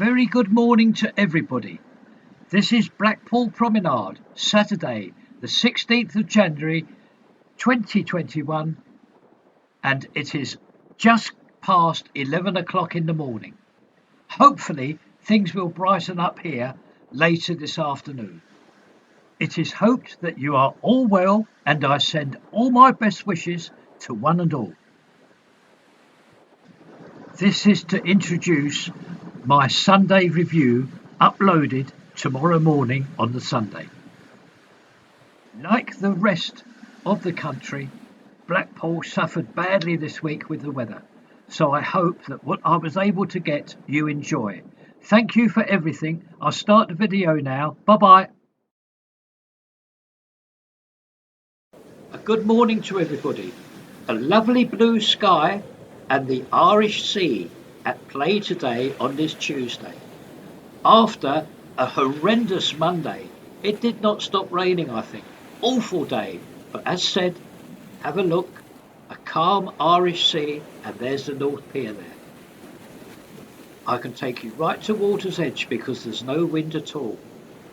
very good morning to everybody. This is Blackpool Promenade, Saturday, the 16th of January 2021, and it is just past 11 o'clock in the morning. Hopefully, things will brighten up here later this afternoon. It is hoped that you are all well, and I send all my best wishes to one and all. This is to introduce my Sunday review uploaded tomorrow morning on the Sunday. Like the rest of the country, Blackpool suffered badly this week with the weather, so I hope that what I was able to get you enjoy. Thank you for everything. I'll start the video now. Bye bye. A good morning to everybody. A lovely blue sky and the Irish Sea at play today on this Tuesday. After a horrendous Monday, it did not stop raining, I think. Awful day, but as said, have a look, a calm Irish Sea, and there's the North Pier there. I can take you right to water's edge because there's no wind at all.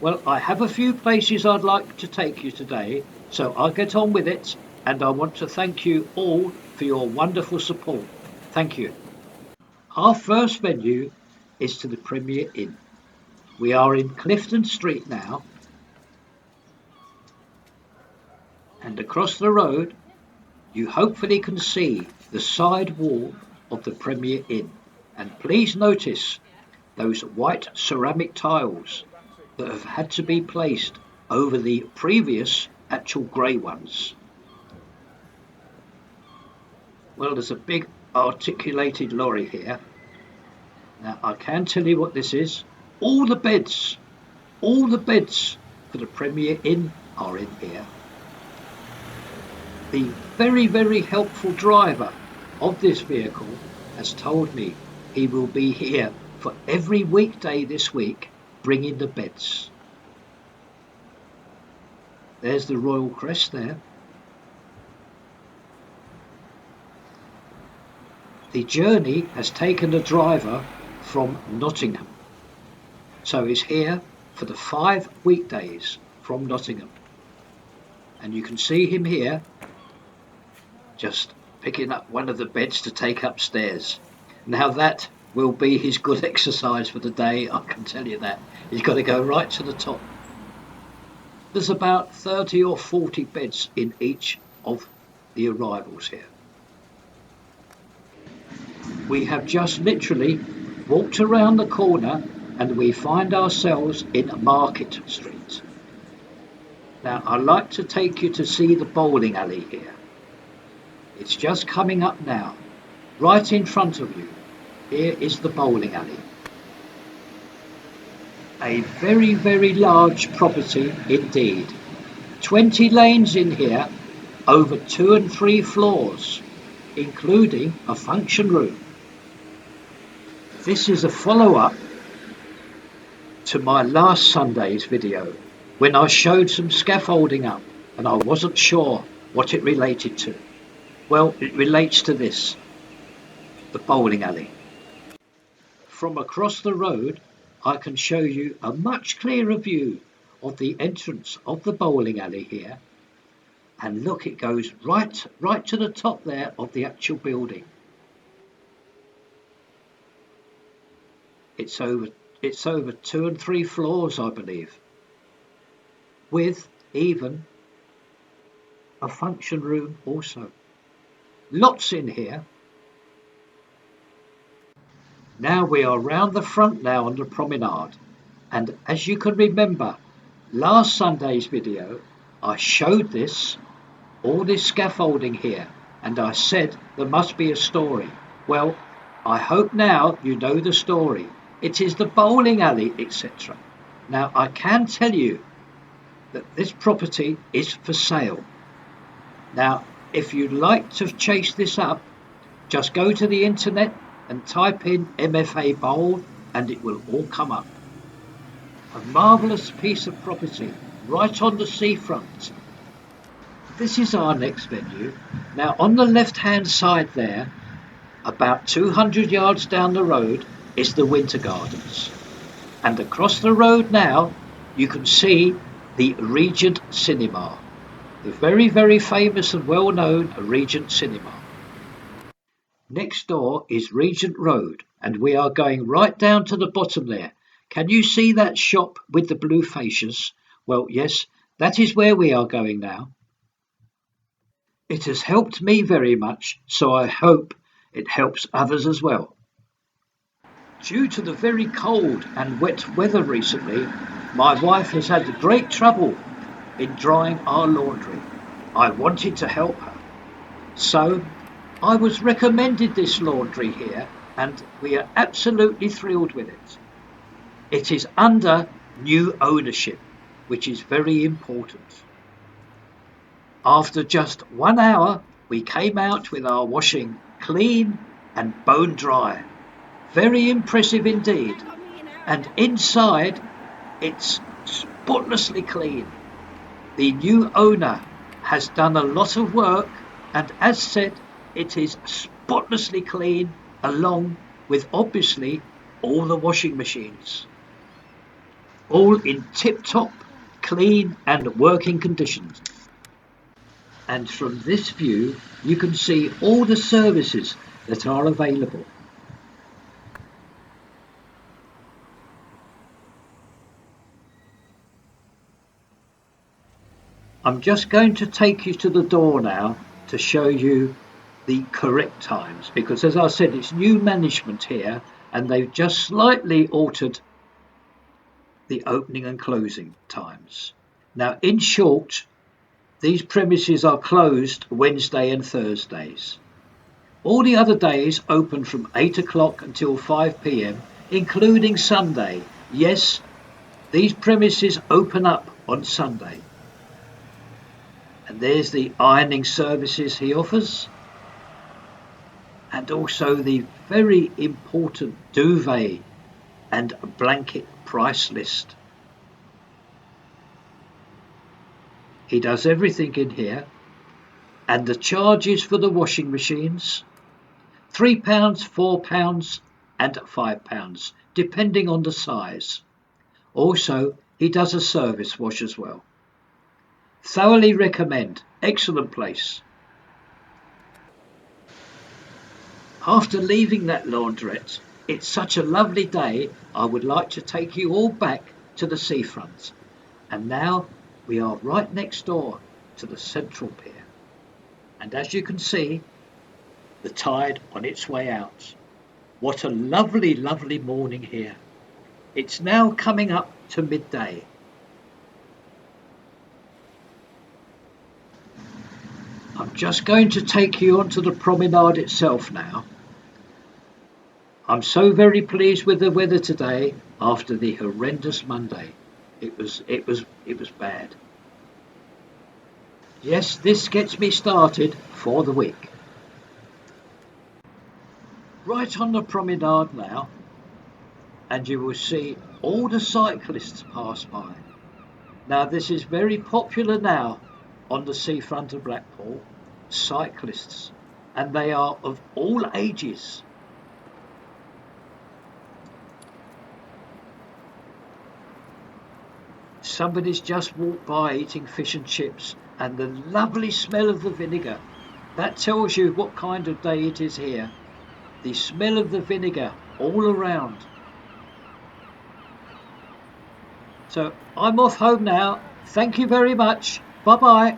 Well, I have a few places I'd like to take you today, so I'll get on with it, and I want to thank you all for your wonderful support. Thank you. Our first venue is to the Premier Inn. We are in Clifton Street now, and across the road you hopefully can see the side wall of the Premier Inn. And please notice those white ceramic tiles that have had to be placed over the previous actual grey ones. Well, there's a big articulated lorry here. Now I can tell you what this is. All the beds for the Premier Inn are in here. The very helpful driver of this vehicle has told me he will be here for every weekday this week bringing the beds. There's the Royal Crest there. The journey has taken the driver from Nottingham, so he's here for the 5 weekdays from Nottingham, and you can see him here just picking up one of the beds to take upstairs. Now that will be his good exercise for the day, I can tell you that. He's got to go right to the top. There's about 30 or 40 beds in each of the arrivals here. We have just literally walked around the corner and we find ourselves in Market Street. Now I'd like to take you to see the bowling alley here. It's just coming up now. Right in front of you, here is the bowling alley. A very large property indeed. 20 lanes in here, over 2 and 3 floors, including a function room. This is a follow-up to my last Sunday's video when I showed some scaffolding up and I wasn't sure what it related to. Well, it relates to this, the bowling alley. From across the road, I can show you a much clearer view of the entrance of the bowling alley here. And look, it goes right to the top there of the actual building. It's over 2 and 3 floors, I believe, with even a function room also. Lots in here. Now we are round the front now on the promenade, and as you can remember, last Sunday's video I showed all this scaffolding here, and I said there must be a story. Well, I hope now you know the story. It is the bowling alley, etc. Now I can tell you that this property is for sale. Now if you'd like to chase this up, just go to the internet and type in MFA Bowl and it will all come up. A marvellous piece of property right on the seafront. This is our next venue. Now on the left hand side there, about 200 yards down the road, is the Winter Gardens. And across the road now, you can see the Regent Cinema, the very, very famous and well-known Regent Cinema. Next door is Regent Road, and we are going right down to the bottom there. Can you see that shop with the blue fascias? Well, yes, that is where we are going now. It has helped me very much, so I hope it helps others as well. Due to the very cold and wet weather recently, my wife has had great trouble in drying our laundry. I wanted to help her, so I was recommended this laundry here, and we are absolutely thrilled with it. It is under new ownership, which is very important. After just 1 hour, we came out with our washing clean and bone dry. Very impressive indeed. And inside, it's spotlessly clean. The new owner has done a lot of work, and as said, it is spotlessly clean, along with obviously all the washing machines, all in tip-top, clean and working conditions. And from this view, you can see all the services that are available. I'm just going to take you to the door now to show you the correct times, because as I said, it's new management here and they've just slightly altered the opening and closing times. Now, in short, these premises are closed Wednesday and Thursdays. All the other days open from 8 o'clock until 5 p.m, including Sunday. Yes, these premises open up on Sunday. And there's the ironing services he offers, and also the very important duvet and blanket price list. He does everything in here, and the charges for the washing machines, £3, £4 and £5, depending on the size. Also, he does a service wash as well. Thoroughly recommend. Excellent place. After leaving that laundrette, it's such a lovely day, I would like to take you all back to the seafront. And now we are right next door to the Central Pier. And as you can see, the tide on its way out. What a lovely, lovely morning here. It's now coming up to midday. I'm just going to take you onto the promenade itself now. I'm so very pleased with the weather today after the horrendous Monday. It was bad. Yes, this gets me started for the week. Right on the promenade now, and you will see all the cyclists pass by. Now this is very popular now on the seafront of Blackpool, cyclists, and they are of all ages. Somebody's just walked by eating fish and chips, and the lovely smell of the vinegar. That tells you what kind of day it is here. The smell of the vinegar all around. So I'm off home now. Thank you very much. Bye-bye.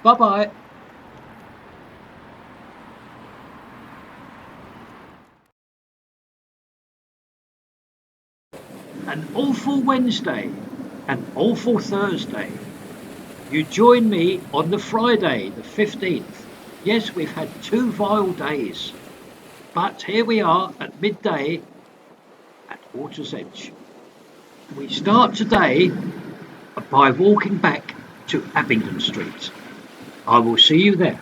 Bye-bye. An awful Wednesday, an awful Thursday. You join me on the Friday, the 15th. Yes, we've had 2 vile days. But here we are at midday at Water's Edge. We start today by walking back to Abingdon Street. I will see you there.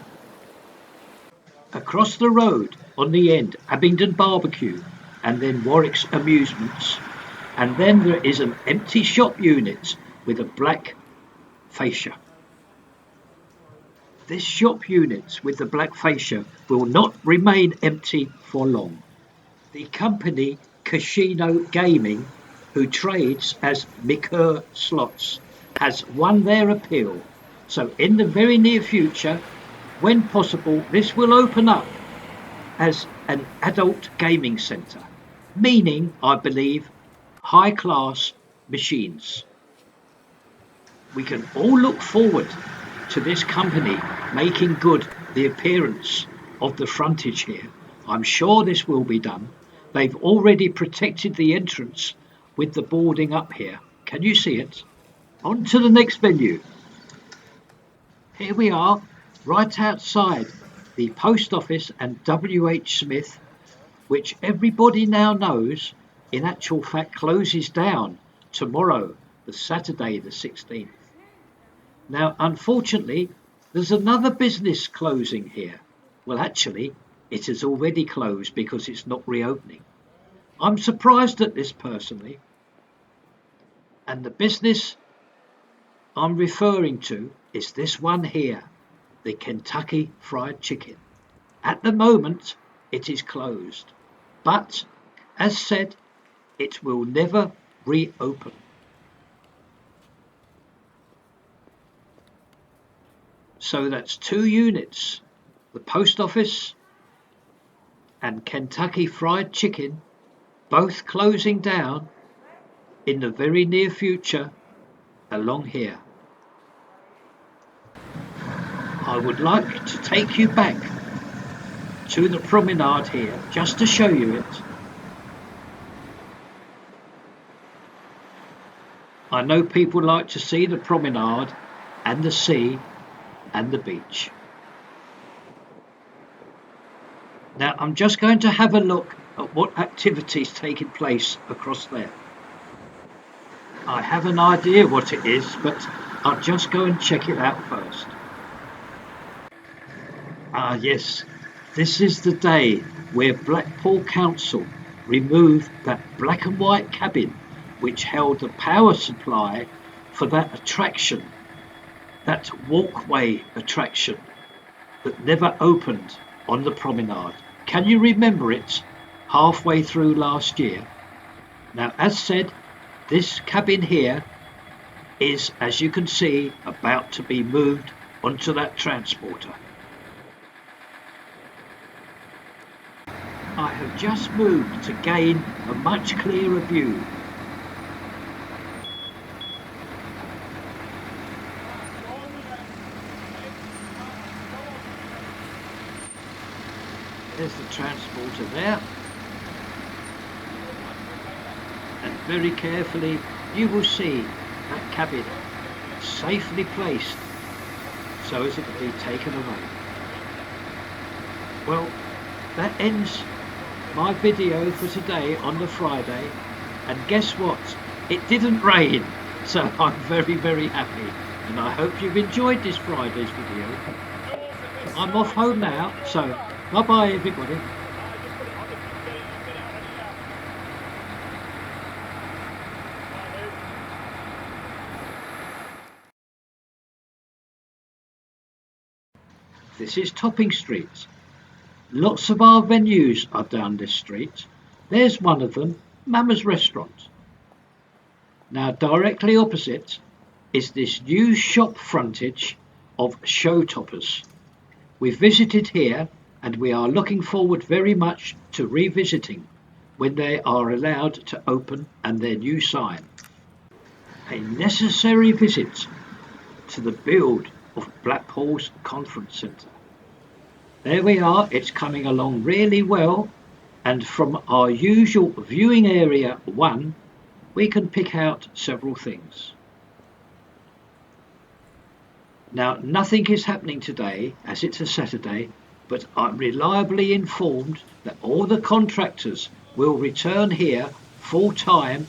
Across the road on the end, Abingdon Barbecue, and then Warwick's Amusements. And then there is an empty shop unit with a black fascia. This shop unit with the black fascia will not remain empty for long. The company Casino Gaming who trades as Liqueur Slots, has won their appeal. So in the very near future, when possible, this will open up as an adult gaming centre, meaning, I believe, high-class machines. We can all look forward to this company making good the appearance of the frontage here. I'm sure this will be done. They've already protected the entrance with the boarding up here. Can you see it? On to the next venue. Here we are, right outside the post office and WH Smith, which everybody now knows in actual fact closes down tomorrow, the Saturday the 16th. Now, unfortunately, there's another business closing here. Well, actually, it has already closed because it's not reopening. I'm surprised at this personally. And the business I'm referring to is this one here, the Kentucky Fried Chicken. At the moment, it is closed. But, as said, it will never reopen. So that's two units, the post office and Kentucky Fried Chicken, both closing down in the very near future along here. I would like to take you back to the promenade here just to show you it. I know people like to see the promenade and the sea and the beach. Now I'm just going to have a look at what activities taking place across there. I have an idea what it is, but I'll just go and check it out first. Ah yes, this is the day where Blackpool Council removed that black and white cabin which held the power supply for that attraction, that walkway attraction that never opened on the promenade. Can you remember it halfway through last year? Now, as said, this cabin here is, as you can see, about to be moved onto that transporter. I have just moved to gain a much clearer view. There's the transporter there, and very carefully you will see that cabin safely placed so as it can be taken away. Well, that ends my video for today on the Friday, and guess what? It didn't rain, so I'm very happy, and I hope you've enjoyed this Friday's video. I'm off home now, so bye-bye everybody. This is Topping Street. Lots of our venues are down this street. There's one of them, Mama's Restaurant. Now directly opposite is this new shop frontage of Show Toppers. We've visited here and we are looking forward very much to revisiting when they are allowed to open and their new sign. A necessary visit to the build of Blackpool's Conference Centre. There we are, it's coming along really well, and from our usual viewing area 1 we can pick out several things. Now nothing is happening today as it's a Saturday, but I'm reliably informed that all the contractors will return here full time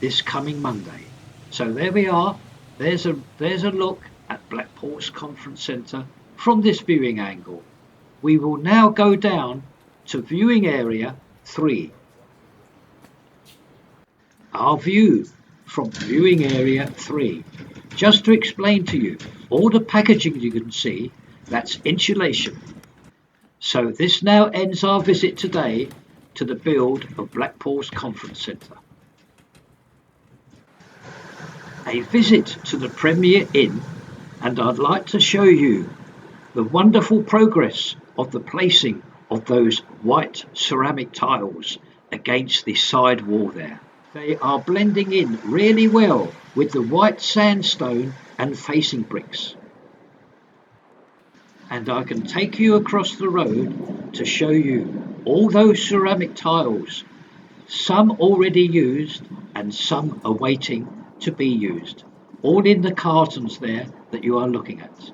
this coming Monday. So there we are, there's a look at Blackpool's Conference Centre from this viewing angle. We will now go down to viewing area 3. Our view from viewing area 3. Just to explain to you, all the packaging you can see, that's insulation. So this now ends our visit today to the build of Blackpool's Conference Centre. a visit to the Premier Inn, and I'd like to show you the wonderful progress of the placing of those white ceramic tiles against the side wall there. They are blending in really well with the white sandstone and facing bricks. And I can take you across the road to show you all those ceramic tiles, some already used and some awaiting to be used, all in the cartons there that you are looking at.